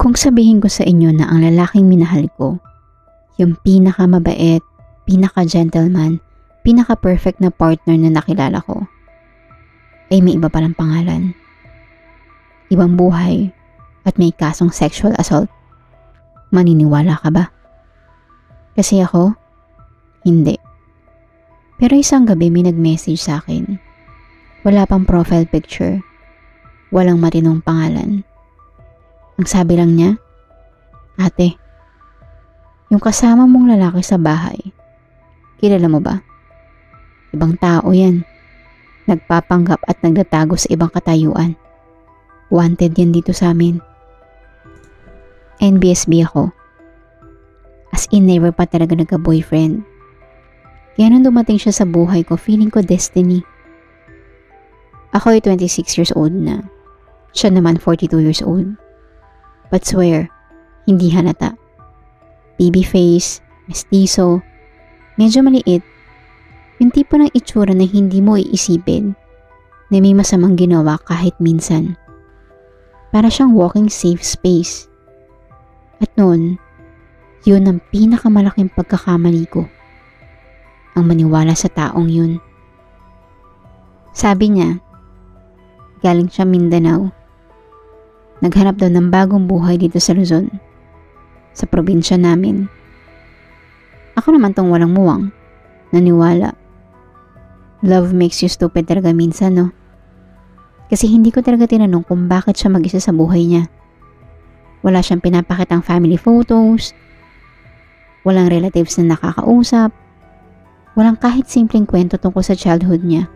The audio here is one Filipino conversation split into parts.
Kung sabihin ko sa inyo na ang lalaking minahal ko, yung pinakamabait, pinaka-gentleman, pinaka-perfect na partner na nakilala ko, ay may iba palang pangalan, ibang buhay, at may kasong sexual assault, maniniwala ka ba? Kasi ako, hindi. Pero isang gabi may nag-message sa akin. Wala pang profile picture. Walang matinong pangalan. Ang sabi lang niya, "Ate, yung kasama mong lalaki sa bahay, kilala mo ba? Ibang tao yan. Nagpapanggap at nagtatago sa ibang katayuan. Wanted yan dito sa amin." NBSB ako. As in, never pa talaga nagka-boyfriend. Kaya nung dumating siya sa buhay ko, feeling ko destiny. Ako ay 26 years old na. Siya naman 42 years old. But swear, hindi halata. Baby face, mestizo, medyo maliit. Yung tipo ng itsura na hindi mo iisipin na may masamang ginawa kahit minsan. Para siyang walking safe space. At noon, yun ang pinakamalaking pagkakamali ko. Ang maniwala sa taong yun. Sabi niya, galing siya Mindanao. Naghanap daw ng bagong buhay dito sa Luzon, sa probinsya namin. Ako naman tong walang muwang, naniwala. Love makes you stupid talaga minsan, no? Kasi hindi ko talaga tinanong kung bakit siya mag-isa sa buhay niya. Wala siyang pinapakitang family photos, walang relatives na nakakausap, walang kahit simpleng kwento tungkol sa childhood niya.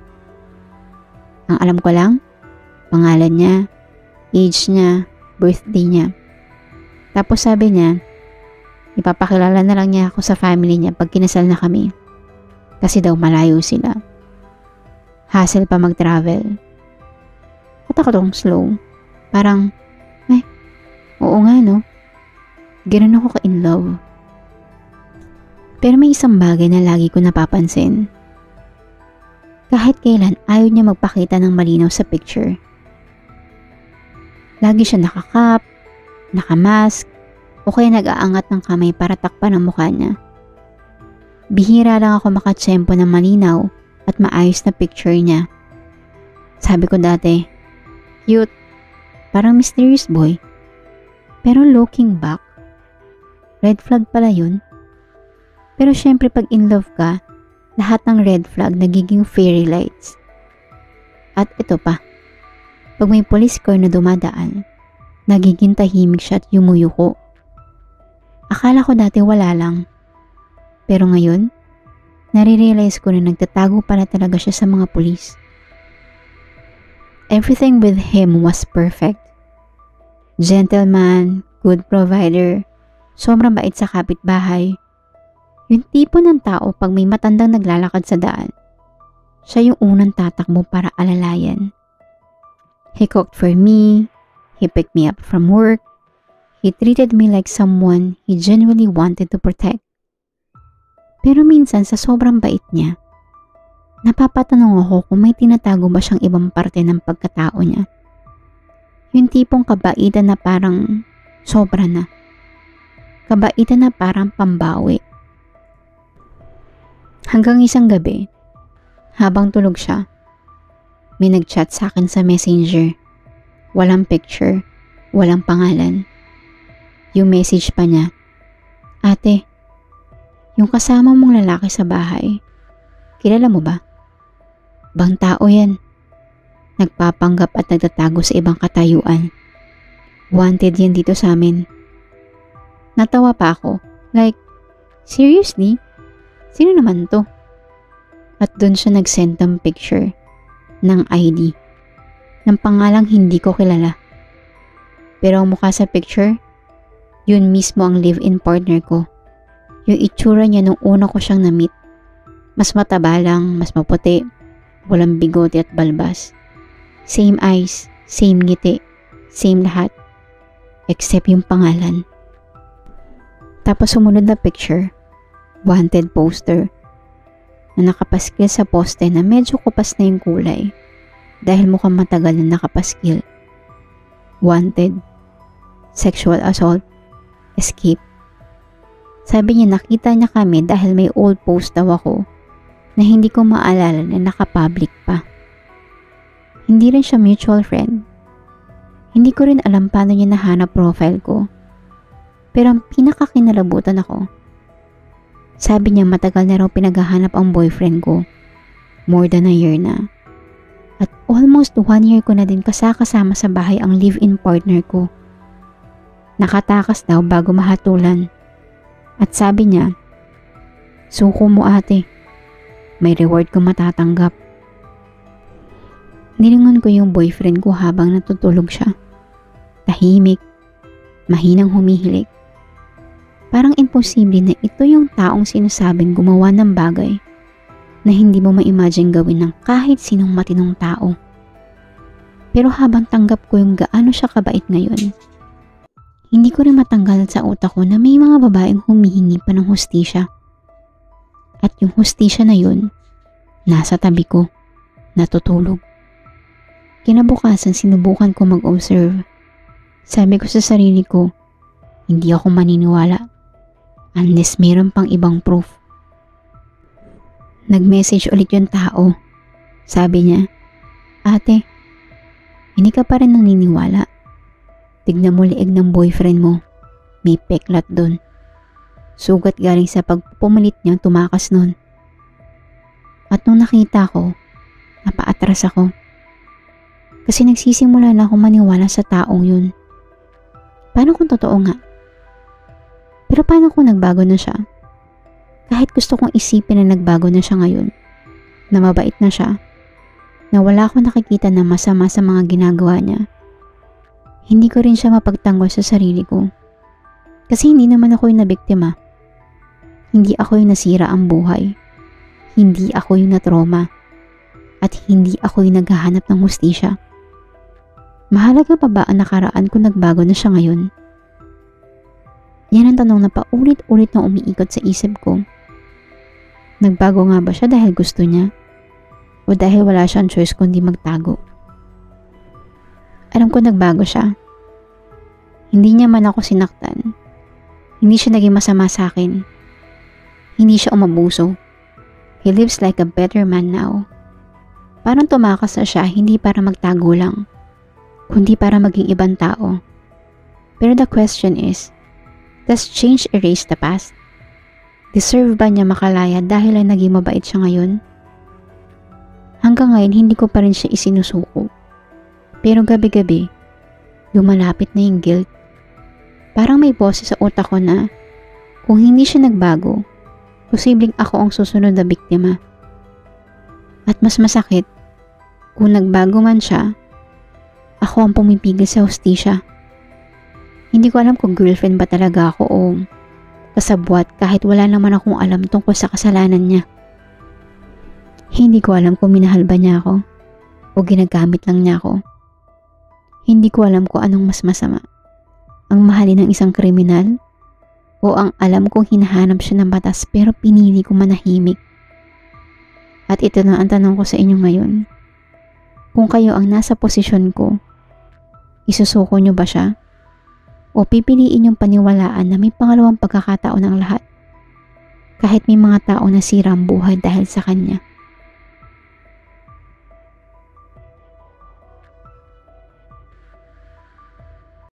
Ang alam ko lang, pangalan niya, age niya, birthday niya. Tapos sabi niya, ipapakilala na lang niya ako sa family niya pag kinasal na kami. Kasi daw malayo sila. Hassle pa mag-travel. At ako tong slow. Parang, oo nga no. Ganun ako ka-in love. Pero may isang bagay na lagi ko napapansin. Kahit kailan ayaw niya magpakita ng malinaw sa picture. Lagi siya nakakap, nakamask, o kaya nag-aangat ng kamay para takpan ang mukha niya. Bihira lang ako makatsyempo ng malinaw at maayos na picture niya. Sabi ko dati, cute, parang mysterious boy. Pero looking back, red flag pala yun. Pero syempre pag in love ka, lahat ng red flag nagiging fairy lights. At ito pa, pag may police car na dumadaan, nagiging tahimik siya at yumuyuko. Akala ko dati wala lang. Pero ngayon, nare-realize ko na nagtatago pala talaga siya sa mga pulis. Everything with him was perfect. Gentleman, good provider, sobrang bait sa kapitbahay. Yung tipo ng tao pag may matandang naglalakad sa daan, siya yung unang tatakbo para alalayan. He cooked for me, he picked me up from work, he treated me like someone he genuinely wanted to protect. Pero minsan sa sobrang bait niya, napapatanong ako kung may tinatago ba siyang ibang parte ng pagkatao niya. Yung tipong kabaitan na parang sobra na. Kabaitan na parang pambawi. Hanggang isang gabi, habang tulog siya, may nag-chat sa akin sa messenger. Walang picture, walang pangalan. Yung message pa niya, "Ate, yung kasama mong lalaki sa bahay, kilala mo ba? Bang tao yan. Nagpapanggap at nagtatago sa ibang katayuan. Wanted yan dito sa amin." Natawa pa ako. Like, seriously? Sino naman to? At dun siya nag-send ng picture ng ID ng pangalang hindi ko kilala. Pero ang mukha sa picture, yun mismo ang live-in partner ko. Yung itsura niya nung una ko siyang na-meet. Mas mataba lang, mas maputi, walang bigote at balbas. Same eyes, same ngiti, same lahat. Except yung pangalan. Tapos sumunod na picture, wanted poster na nakapaskil sa poste na medyo kupas na yung kulay dahil mukhang matagal na nakapaskil. Wanted. sexual assault, escape. Sabi niya nakita niya kami dahil may old post daw ako na hindi ko maalala na nakapublic pa. Hindi rin siya mutual friend. Hindi ko rin alam paano niya nahanap profile ko. Pero ang pinakakinalabutan ako, sabi niya matagal na raw pinaghahanap ang boyfriend ko. More than a year na. At almost 1 year ko na din kasama sa bahay ang live-in partner ko. Nakatakas daw bago mahatulan. At sabi niya, suko mo ate. May reward kong matatanggap. Nilingon ko yung boyfriend ko habang natutulog siya. Tahimik, mahinang humihilik. Parang imposible na ito yung taong sinasabing gumawa ng bagay na hindi mo ma-imagine gawin ng kahit sinong matinong tao. Pero habang tanggap ko yung gaano siya kabait ngayon, hindi ko rin matanggal sa utak ko na may mga babaeng humihingi pa ng hustisya. At yung hustisya na yun, nasa tabi ko, natutulog. Kinabukasan sinubukan ko mag-observe. Sabi ko sa sarili ko, hindi ako maniniwala unless meron pang ibang proof. Nag-message ulit yung tao. Sabi niya, ate, hindi ka pa rin naniniwala. Tignan mo liig ng boyfriend mo. May peklat dun. Sugat galing sa pagpupumalit niyang tumakas nun. At nung nakita ko, napaatras ako. Kasi nagsisimula na akong maniwala sa taong yun. Paano kung totoo nga? Pero paano kung nagbago na siya? Kahit gusto kong isipin na nagbago na siya ngayon, na mabait na siya, na wala akong nakikita na masama sa mga ginagawa niya, hindi ko rin siya mapagtanggol sa sarili ko. Kasi hindi naman ako yung nabiktima. Hindi ako yung nasira ang buhay. Hindi ako yung natroma. At hindi ako yung naghahanap ng hustisya. Mahalaga pa ba ang nakaraan kung nagbago na siya ngayon? Yan ang tanong na paulit-ulit na umiikot sa isip ko. Nagbago nga ba siya dahil gusto niya? O dahil wala siyang choice kundi magtago? Alam ko nagbago siya. Hindi niya man ako sinaktan. Hindi siya naging masama sa akin. Hindi siya umabuso. He lives like a better man now. Parang tumakas na siya hindi para magtago lang, kundi para maging ibang tao. Pero the question is, does change erase the past? Deserve ba niya makalaya dahil ay naging mabait siya ngayon? Hanggang ngayon hindi ko pa rin siya isinusuko. Pero gabi-gabi, lumalapit na yung guilt. Parang may boses sa utak ko na kung hindi siya nagbago, posibleng ako ang susunod na biktima. At mas masakit, kung nagbago man siya, ako ang pumipigil sa hustisya. Hindi ko alam kung girlfriend ba talaga ako o kasabwat kahit wala naman akong alam tungkol sa kasalanan niya. Hindi ko alam kung minahal ba niya ako o ginagamit lang niya ako. Hindi ko alam kung anong mas masama. Ang mahalin ng isang kriminal o ang alam kong hinahanap siya ng batas pero pinili ko manahimik. At ito na ang tanong ko sa inyo ngayon. Kung kayo ang nasa posisyon ko, isusuko niyo ba siya? O pipiliin yung paniwalaan na may pangalawang pagkakataon ng lahat? Kahit may mga tao na sira ang buhay dahil sa kanya.